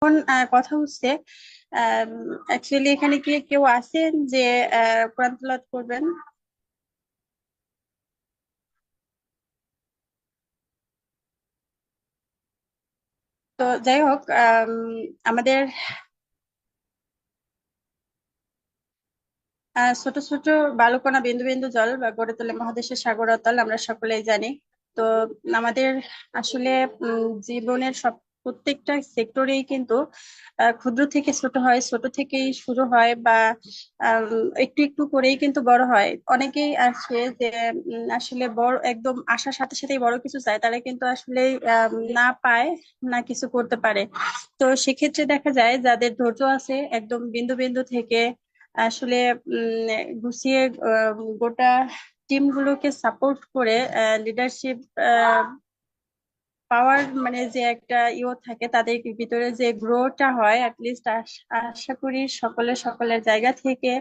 এখন কথা হচ্ছে অ্যাকচুয়ালি এখানে কি কেউ আছেন যে কোরআন তেলাওয়াত করবেন? তো যাই হোক, আমাদের ছোট ছোট বালুকণা বিন্দু বিন্দু জল বা গড়ে তোলে মহাদেশের সাগর অতল, আমরা সকলেই জানি। তো আমাদের আসলে জীবনের সব প্রত্যেকটা সেক্টরেই কিন্তু ক্ষুদ্র থেকে ছোট হয়, ছোট থেকেই শুরু হয় বা একটু একটু করেই কিন্তু বড় হয়। অনেকেই আছে যে আসলে বড় একদম আসার সাথে সাথেই বড় কিছু চায়, তারা কিন্তু আসলে না পায়, না কিছু করতে পারে। তো সেক্ষেত্রে দেখা যায় যাদের ধৈর্য আছে একদম বিন্দু বিন্দু থেকে আসলে গুছিয়ে গোটা টিম গুলোকে সাপোর্ট করে লিডারশিপ পাওয়ার, মানে যে একটা থাকে তাদের ভিতরে যে গ্রোটা হয়, অ্যাটলিস্ট আশা করি সকলে সকলের জায়গা থেকে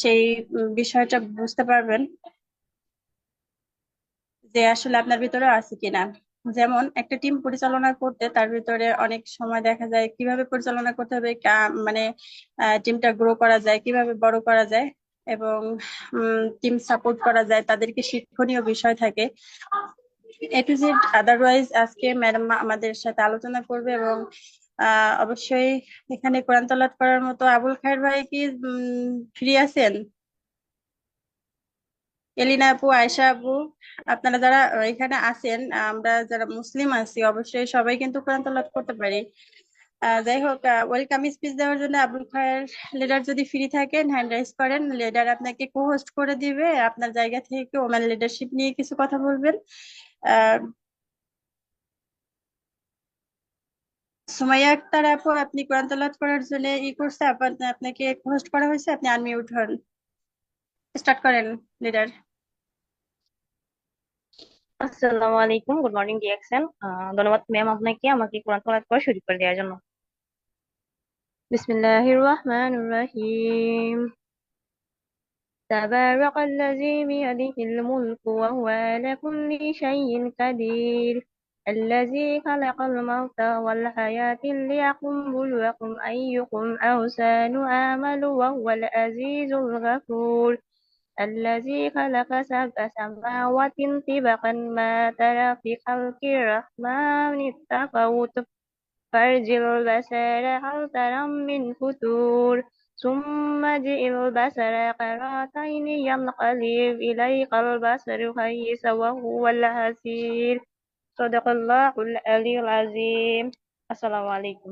সেই বিষয়টা বুঝতে পারবেন যে আসলে আপনার ভিতরে আছে কিনা। যেমন একটা টিম পরিচালনা করতে তার ভিতরে অনেক সময় দেখা যায় কিভাবে পরিচালনা করতে হবে, মানে টিমটা গ্রো করা যায়, কিভাবে বড় করা যায় এবং টিম সাপোর্ট করা যায়, তাদেরকে শিক্ষণীয় বিষয় থাকে এ টু জেড। আদারওয়াইজ আজকে ম্যাডাম আমাদের সাথে আলোচনা করবে এবং অবশ্যই এখানে কোরআন তেলাওয়াত করার মতো আবুল খায়ের ভাই কি ফ্রি আছেন? এলিনা আপু, আয়শা আপু, আপনারা যারা এখানে আছেন, আমরা যারা মুসলিম আছি অবশ্যই সবাই কিন্তু কোরআন তেলাওয়াত করতে পারি। যাই হোক, ওয়েলকাম স্পিচ দেওয়ার জন্য আবুল খায়ের লিডার যদি ফ্রি থাকেন হ্যান্ড রাইজ করেন, লিডার আপনাকে কো হোস্ট করে দিবে, আপনার জায়গা থেকে ওমেন লিডারশিপ নিয়ে কিছু কথা বলবেন। আহ সুমাইয়া আক্তার আপু, আপনি কোরআন তেলাওয়াত করার জন্য করছে, আপনাকে হোস্ট করা হয়েছে, আপনি আনমিউট হন, স্টার্ট করেন লিডার। আসসালামু আলাইকুম, গুড মর্নিং ডিএক্সএন। ধন্যবাদ ম্যাম আপনাকে আমাকে কোরআন তেলাওয়াত করার সুযোগ করে দেওয়ার জন্য। বিসমিল্লাহির রহমানির রহিম। তাবারাকাল্লাযী বিয়াদিহিল মুলকু ওয়া হুয়া আলা কুল্লি শাইইন কাদির। الذي خلق الموت والحياة ليبلوكم أيكم أحسن عملا وهو العزيز الغفور. الذي خلق سبع سماوات طبقا ما ترى في خلق الرحمن التفاوت فارجع البصر هل ترى من فتور ثم ارجع البصر كرتين ينقلب إليك البصر خيس وهو الحسير. صدق الله العلي العظيم. السلام عليكم.